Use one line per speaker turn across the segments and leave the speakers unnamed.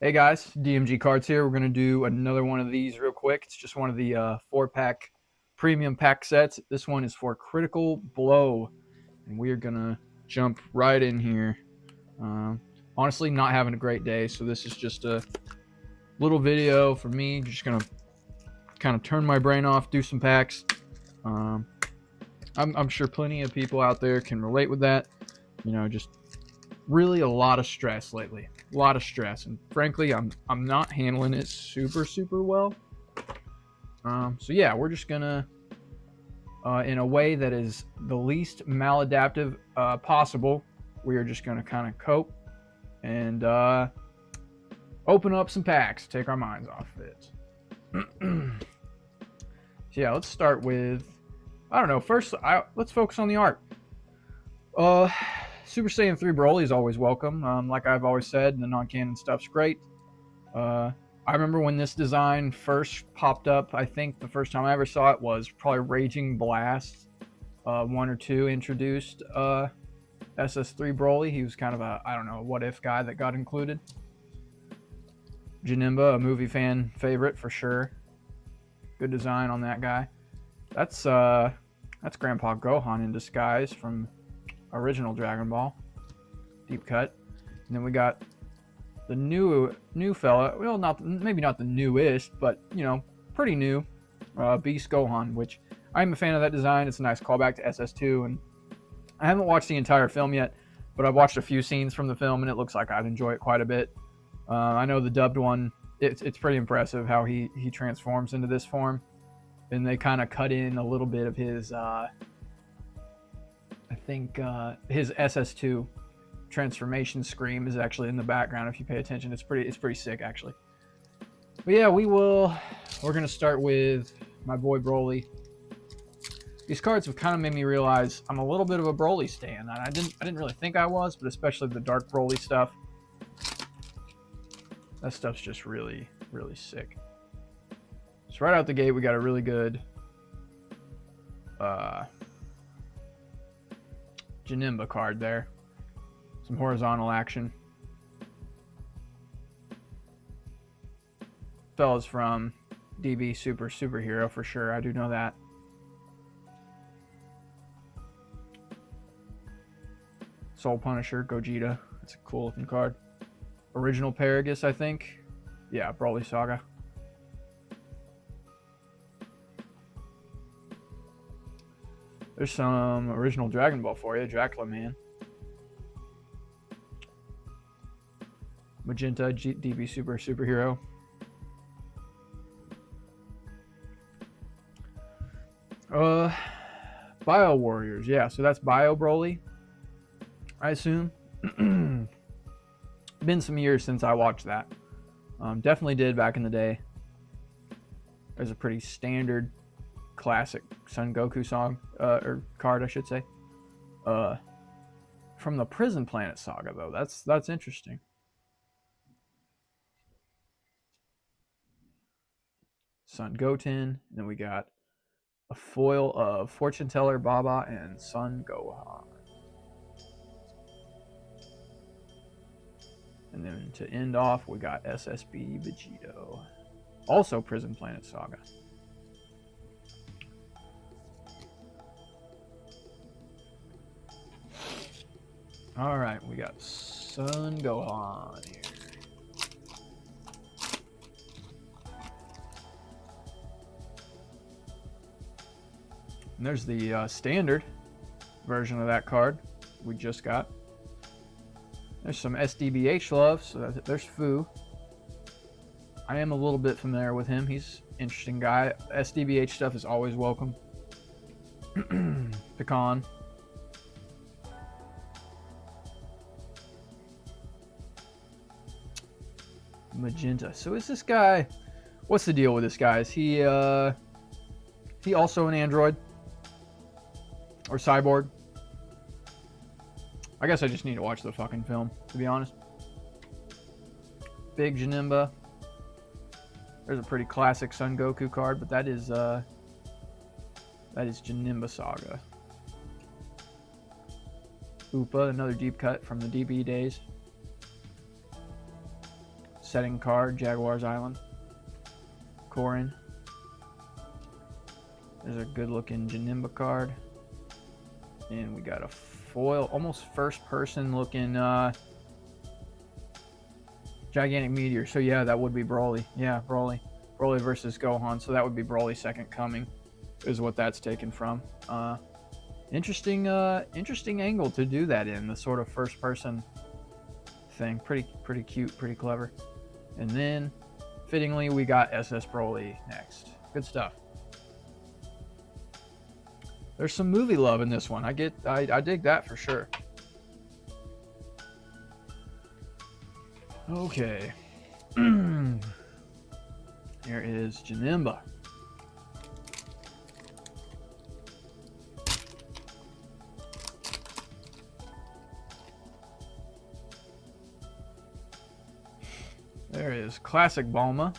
Hey guys, DMG Cards here. We're going to do another one of these real quick. It's just one of the 4-pack premium pack sets. This one is for Critical Blow, and we are going to jump right in here. Honestly, not having a great day, so this is just a little video for me. Just going to kind of turn my brain off, do some packs. I'm sure plenty of people out there can relate with that. You know, just really a lot of stress lately. A lot of stress, and frankly, I'm not handling it super well. So yeah, we're just gonna, in a way that is the least maladaptive possible, we are just gonna kind of cope and open up some packs, take our minds off it. So yeah, let's start with, I don't know. First, let's focus on the art. Super Saiyan 3 Broly is always welcome. Like I've always said, the non-canon stuff's great. I remember when this design first popped up. I think the first time I ever saw it was probably Raging Blast 1 or 2 introduced SS3 Broly. He was kind of a, I don't know, what if guy that got included. Janemba, a movie fan favorite for sure. Good design on that guy. That's Grandpa Gohan in disguise from original Dragon Ball. Deep cut. And then we got the new fella. Well, maybe not the newest, but you know, pretty new. Beast Gohan, which I'm a fan of that design. It's a nice callback to SS2, and I haven't watched the entire film yet, but I've watched a few scenes from the film, and it looks like I'd enjoy it quite a bit. I know the dubbed one. It's pretty impressive how he transforms into this form, and they kind of cut in a little bit of his. I think his SS2 transformation scream is actually in the background. If you pay attention, it's pretty sick actually. But yeah, we're gonna start with my boy Broly. These cards have kind of made me realize I'm a little bit of a Broly stan. I didn't really think I was, but especially the dark Broly stuff. That stuff's just really sick. So right out the gate, we got a really good Janemba card there. Some horizontal action. Fella's from DB Superhero for sure. I do know that. Soul Punisher, Gogeta. That's a cool looking card. Original Paragus, I think. Yeah, Broly Saga. There's some original Dragon Ball for you, Dracula Man. Magenta, DB Superhero. Bio Warriors, yeah, so that's Bio Broly, I assume. Been some years since I watched that. Definitely did back in the day. There's a pretty standard classic Son Goku song, or card I should say. From the Prison Planet saga though, that's interesting. Son Goten, and then we got a foil of Fortune Teller Baba and Son Gohan. And then to end off, we got SSB Vegito. Also Prison Planet Saga. Alright, we got Son Gohan here. And there's the standard version of that card we just got. There's some SDBH love, so there's Fu. I am a little bit familiar with him. He's an interesting guy. SDBH stuff is always welcome. Pecan. Magenta. So is this guy... What's the deal with this guy? Is he also an android? Or cyborg? I guess I just need to watch the fucking film, to be honest. Big Janemba. There's a pretty classic Son Goku card, but that is Janemba Saga. Upa, another deep cut from the DB days. setting card, Jaguar's Island. Corin. There's a good looking Janemba card. And we got a foil, almost first person looking gigantic meteor. So yeah, that would be Broly. Yeah, Broly. Broly versus Gohan. So that would be Broly Second Coming, is what that's taken from. Interesting angle to do that in, the sort of first person thing. Pretty cute, pretty clever. And then fittingly we got SS Broly next. Good stuff. There's some movie love in this one. I dig that for sure. Okay. Here is Janemba. There is classic Bulma.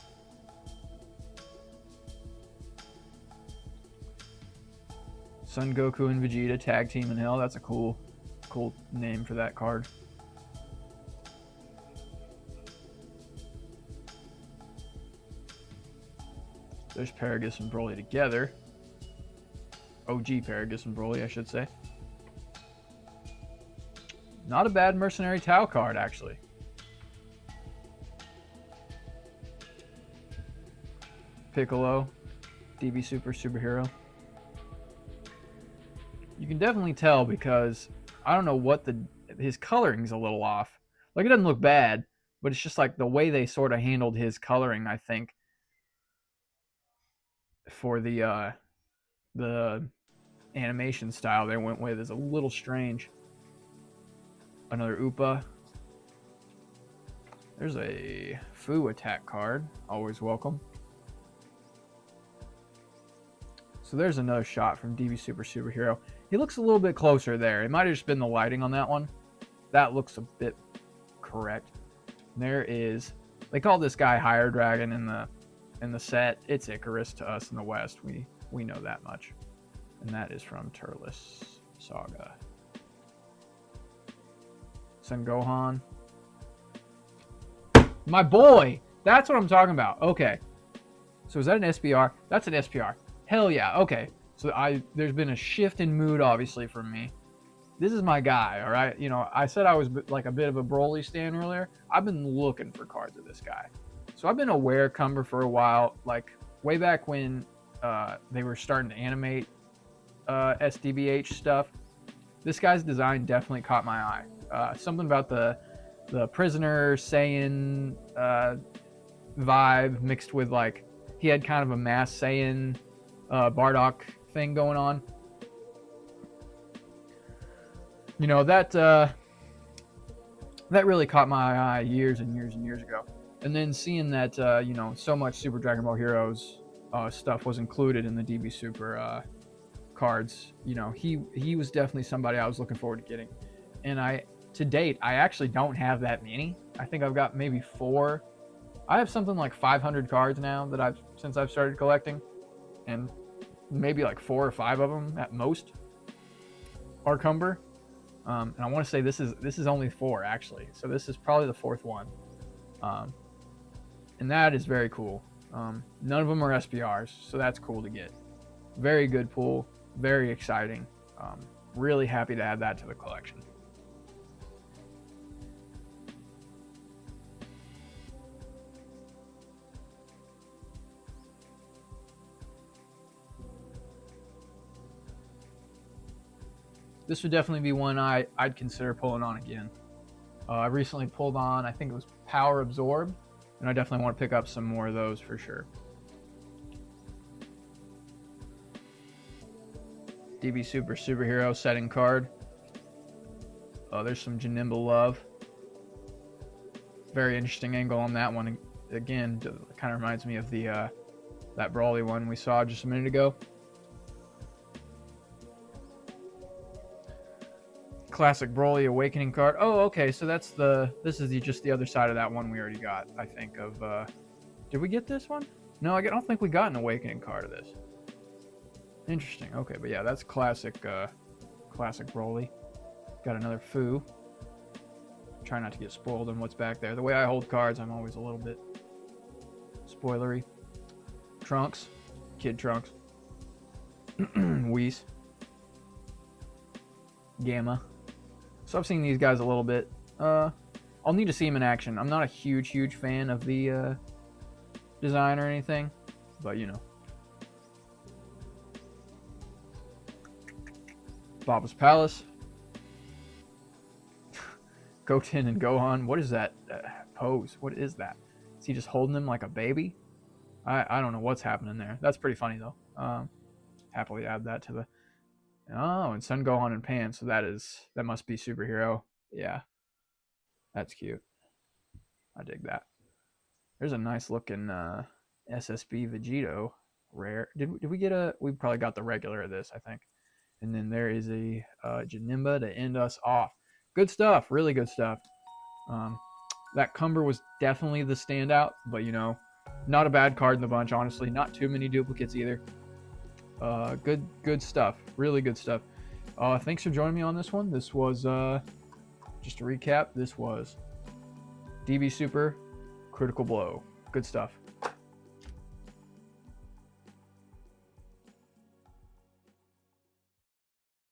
Son Goku and Vegeta tag team in hell. That's a cool name for that card. There's Paragus and Broly together. OG Paragus and Broly, I should say. Not a bad Mercenary Tau card, actually. Piccolo, DB Superhero. You can definitely tell because I don't know what his coloring's a little off. Like, it doesn't look bad, but it's just like the way they sort of handled his coloring, I think, for the animation style they went with is a little strange. Another Upa. There's a Fu attack card. Always welcome. So there's another shot from DB Superhero. He looks a little bit closer there. It might have just been the lighting on that one. That looks a bit correct. There is, they call this guy Higher Dragon in the set. It's Icarus to us in the West. We know that much. And that is from Turles Saga. Son Gohan. My boy! That's what I'm talking about. Okay. So is that an SPR? That's an SPR. Hell yeah. Okay. So there's been a shift in mood, obviously, from me. This is my guy, all right? You know, I said I was like a bit of a Broly stan earlier. I've been looking for cards of this guy. So I've been aware of Cumber for a while, like way back when they were starting to animate SDBH stuff. This guy's design definitely caught my eye. Something about the prisoner Saiyan vibe mixed with, like, he had kind of a mass Saiyan Bardock thing going on. You know, that really caught my eye years and years and years ago. And then seeing that, you know, so much Super Dragon Ball Heroes stuff was included in the DB Super cards, you know, he was definitely somebody I was looking forward to getting. And to date, I actually don't have that many. I think I've got maybe 4. I have something like 500 cards now that since I've started collecting, and maybe like 4 or 5 of them at most are Cumber. And I want to say this is only 4 actually, so this is probably the 4th one, and that is very cool. None of them are SPRs, so that's cool to get. Very good pool, very exciting. Really happy to add that to the collection. This would definitely be one I'd consider pulling on again. I recently pulled on, I think it was Power Absorb, and I definitely want to pick up some more of those for sure. DB Superhero setting card. There's some Janemba love. Very interesting angle on that one. Again, it kind of reminds me of the that Broly one we saw just a minute ago. Classic Broly Awakening card. Oh, okay, so this is just the other side of that one we already got, I think, of did we get this one? No, I don't think we got an Awakening card of this. Interesting. Okay, but yeah, that's classic classic Broly. Got another Fu. Trying try not to get spoiled on what's back there. The way I hold cards, I'm always a little bit spoilery. Trunks, Kid Trunks, Whis, Gamma. So I've seen these guys a little bit. I'll need to see them in action. I'm not a huge fan of the design or anything, but you know. Baba's Palace. Goten and Gohan. What is that pose? What is that? Is he just holding him like a baby? I don't know what's happening there. That's pretty funny though. Happily add that to the. Oh, and Son Gohan and Pan. So that must be superhero. Yeah, that's cute. I dig that. There's a nice looking SSB Vegito rare. Did we get a? We probably got the regular of this, I think. And then there is a Janemba to end us off. Good stuff. Really good stuff. That Cumber was definitely the standout, but you know, not a bad card in the bunch, honestly. Not too many duplicates either. Good stuff. Really good stuff. Thanks for joining me on this one. This was, just to recap, this was DB Super Critical Blow. Good stuff.